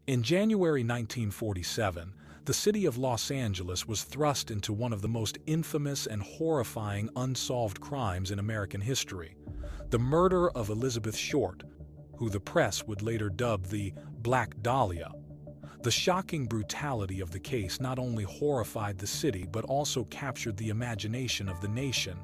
In January 1947, the city of Los Angeles was thrust into one of the most infamous and horrifying unsolved crimes in American history: the murder of Elizabeth Short, who the press would later dub the Black Dahlia. The shocking brutality of the case not only horrified the city but also captured the imagination of the nation,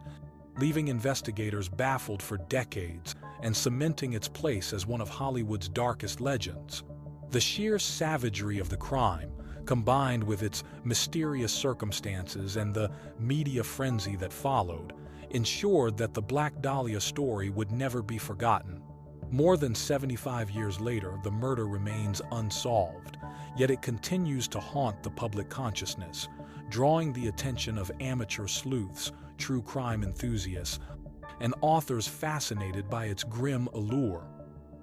leaving investigators baffled for decades and cementing its place as one of Hollywood's darkest legends. The sheer savagery of the crime, combined with its mysterious circumstances and the media frenzy that followed, ensured that the Black Dahlia story would never be forgotten. More than 75 years later, the murder remains unsolved, yet it continues to haunt the public consciousness, drawing the attention of amateur sleuths, true crime enthusiasts, and authors fascinated by its grim allure.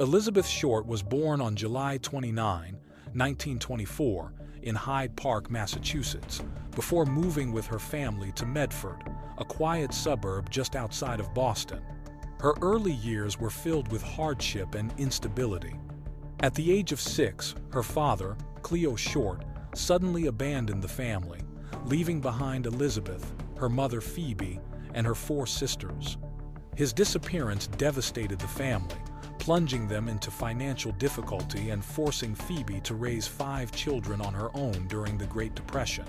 Elizabeth Short was born on July 29, 1924, in Hyde Park, Massachusetts, before moving with her family to Medford, a quiet suburb just outside of Boston. Her early years were filled with hardship and instability. At the age of 6, her father, Cleo Short, suddenly abandoned the family, leaving behind Elizabeth, her mother Phoebe, and her 4 sisters. His disappearance devastated the family, plunging them into financial difficulty and forcing Phoebe to raise 5 children on her own during the Great Depression.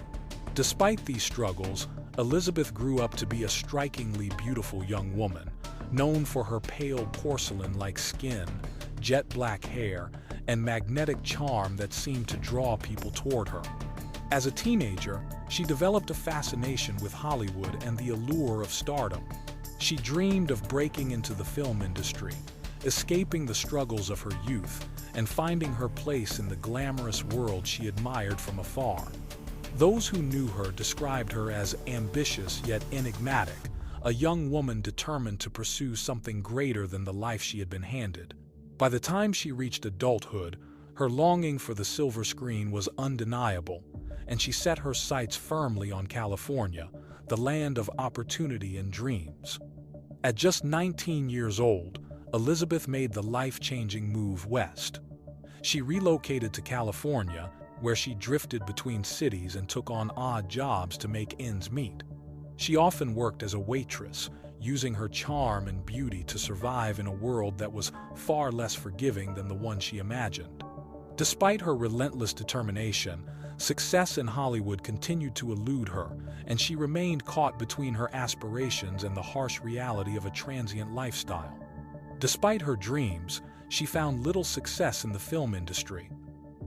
Despite these struggles, Elizabeth grew up to be a strikingly beautiful young woman, known for her pale porcelain-like skin, jet-black hair, and magnetic charm that seemed to draw people toward her. As a teenager, she developed a fascination with Hollywood and the allure of stardom. She dreamed of breaking into the film industry, escaping the struggles of her youth, and finding her place in the glamorous world she admired from afar. Those who knew her described her as ambitious yet enigmatic, a young woman determined to pursue something greater than the life she had been handed. By the time she reached adulthood, her longing for the silver screen was undeniable, and she set her sights firmly on California, the land of opportunity and dreams. At just 19 years old, Elizabeth made the life-changing move west. She relocated to California, where she drifted between cities and took on odd jobs to make ends meet. She often worked as a waitress, using her charm and beauty to survive in a world that was far less forgiving than the one she imagined. Despite her relentless determination, success in Hollywood continued to elude her, and she remained caught between her aspirations and the harsh reality of a transient lifestyle. Despite her dreams, she found little success in the film industry.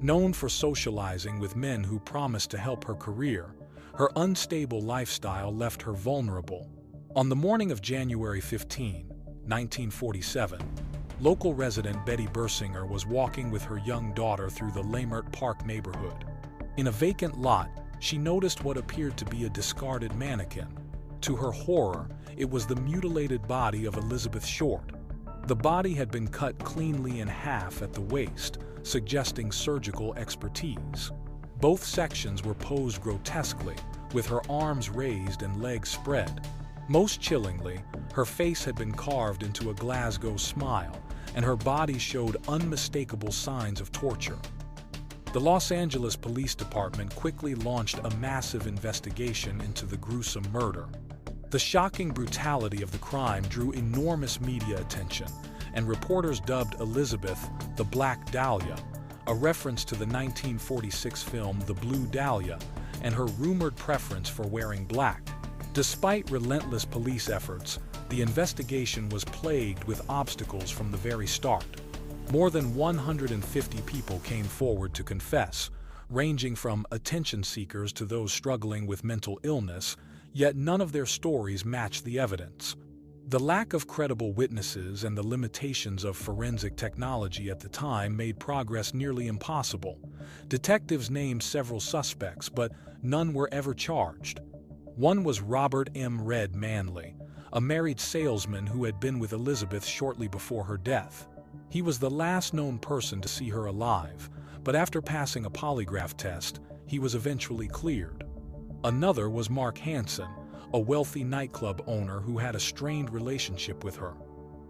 Known for socializing with men who promised to help her career, her unstable lifestyle left her vulnerable. On the morning of January 15, 1947, local resident Betty Bersinger was walking with her young daughter through the Leimert Park neighborhood. In a vacant lot, she noticed what appeared to be a discarded mannequin. To her horror, it was the mutilated body of Elizabeth Short. The body had been cut cleanly in half at the waist, suggesting surgical expertise. Both sections were posed grotesquely, with her arms raised and legs spread. Most chillingly, her face had been carved into a Glasgow smile, and her body showed unmistakable signs of torture. The Los Angeles Police Department quickly launched a massive investigation into the gruesome murder. The shocking brutality of the crime drew enormous media attention, and reporters dubbed Elizabeth the Black Dahlia, a reference to the 1946 film The Blue Dahlia and her rumored preference for wearing black. Despite relentless police efforts, the investigation was plagued with obstacles from the very start. More than 150 people came forward to confess, ranging from attention seekers to those struggling with mental illness, yet none of their stories matched the evidence. The lack of credible witnesses and the limitations of forensic technology at the time made progress nearly impossible. Detectives named several suspects, but none were ever charged. One was Robert M. Red Manley, a married salesman who had been with Elizabeth shortly before her death. He was the last known person to see her alive, but after passing a polygraph test, he was eventually cleared. Another was Mark Hansen, a wealthy nightclub owner who had a strained relationship with her.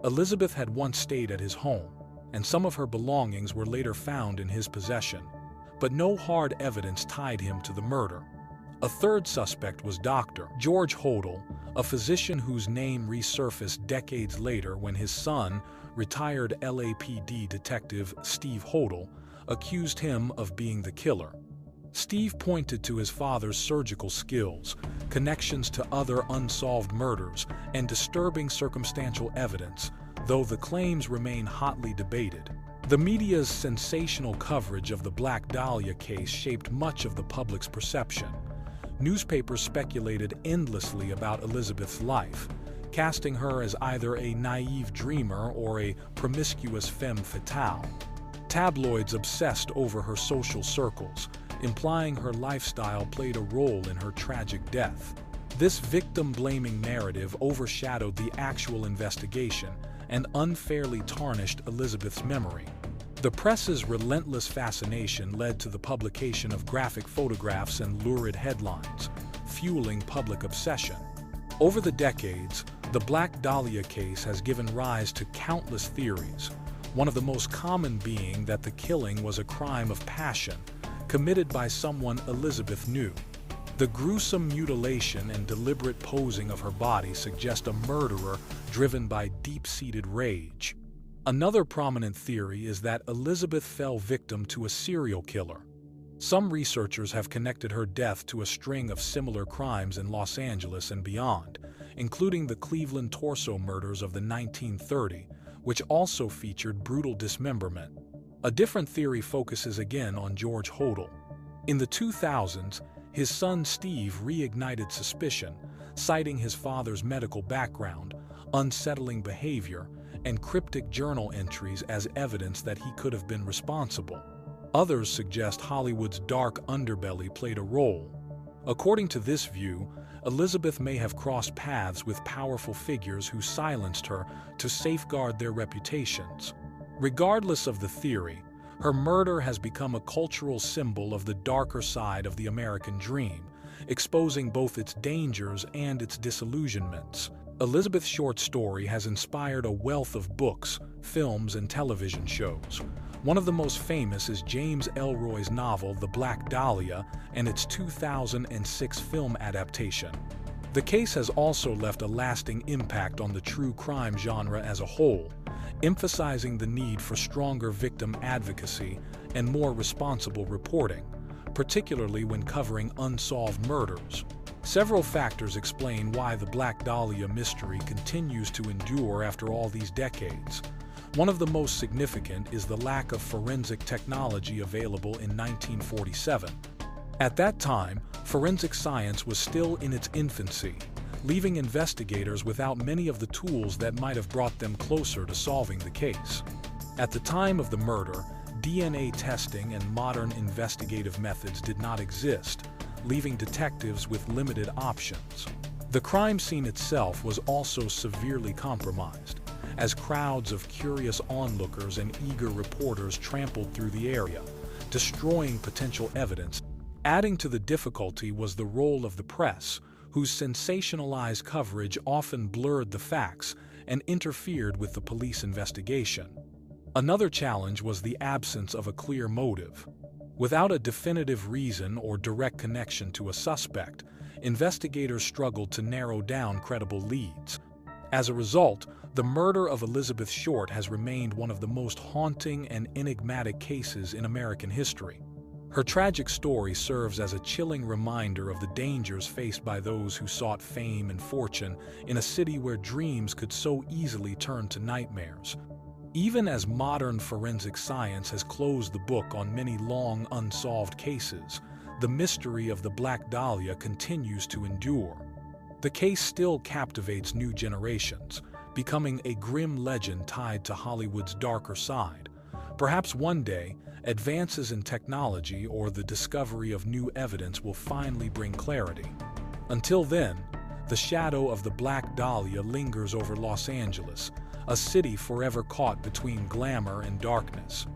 Elizabeth had once stayed at his home, and some of her belongings were later found in his possession. but no hard evidence tied him to the murder. A third suspect was Dr. George Hodel, a physician whose name resurfaced decades later when his son, retired LAPD detective Steve Hodel, accused him of being the killer. Steve pointed to his father's surgical skills, connections to other unsolved murders, and disturbing circumstantial evidence, though the claims remain hotly debated. The media's sensational coverage of the Black Dahlia case shaped much of the public's perception. Newspapers speculated endlessly about Elizabeth's life, casting her as either a naive dreamer or a promiscuous femme fatale. Tabloids obsessed over her social circles, implying her lifestyle played a role in her tragic death. This victim-blaming narrative overshadowed the actual investigation and unfairly tarnished Elizabeth's memory. The press's relentless fascination led to the publication of graphic photographs and lurid headlines, fueling public obsession. Over the decades, the Black Dahlia case has given rise to countless theories, one of the most common being that the killing was a crime of passion, committed by someone Elizabeth knew. The gruesome mutilation and deliberate posing of her body suggest a murderer driven by deep-seated rage. Another prominent theory is that Elizabeth fell victim to a serial killer. Some researchers have connected her death to a string of similar crimes in Los Angeles and beyond, including the Cleveland torso murders of the 1930s, which also featured brutal dismemberment. A different theory focuses again on George Hodel. In the 2000s, his son Steve reignited suspicion, citing his father's medical background, unsettling behavior, and cryptic journal entries as evidence that he could have been responsible. Others suggest Hollywood's dark underbelly played a role. According to this view, Elizabeth may have crossed paths with powerful figures who silenced her to safeguard their reputations. Regardless of the theory, her murder has become a cultural symbol of the darker side of the American dream, exposing both its dangers and its disillusionments. Elizabeth's short story has inspired a wealth of books, films, and television shows. One of the most famous is James Ellroy's novel The Black Dahlia and its 2006 film adaptation. The case has also left a lasting impact on the true crime genre as a whole, emphasizing the need for stronger victim advocacy and more responsible reporting, particularly when covering unsolved murders. Several factors explain why the Black Dahlia mystery continues to endure after all these decades. One of the most significant is the lack of forensic technology available in 1947. At that time, forensic science was still in its infancy, leaving investigators without many of the tools that might have brought them closer to solving the case. At the time of the murder, DNA testing and modern investigative methods did not exist, leaving detectives with limited options. The crime scene itself was also severely compromised, as crowds of curious onlookers and eager reporters trampled through the area, destroying potential evidence. Adding to the difficulty was the role of the press, whose sensationalized coverage often blurred the facts and interfered with the police investigation. Another challenge was the absence of a clear motive. Without a definitive reason or direct connection to a suspect, investigators struggled to narrow down credible leads. As a result, the murder of Elizabeth Short has remained one of the most haunting and enigmatic cases in American history. Her tragic story serves as a chilling reminder of the dangers faced by those who sought fame and fortune in a city where dreams could so easily turn to nightmares. Even as modern forensic science has closed the book on many long unsolved cases, the mystery of the Black Dahlia continues to endure. The case still captivates new generations, becoming a grim legend tied to Hollywood's darker side. Perhaps one day, advances in technology or the discovery of new evidence will finally bring clarity. Until then, the shadow of the Black Dahlia lingers over Los Angeles, a city forever caught between glamour and darkness.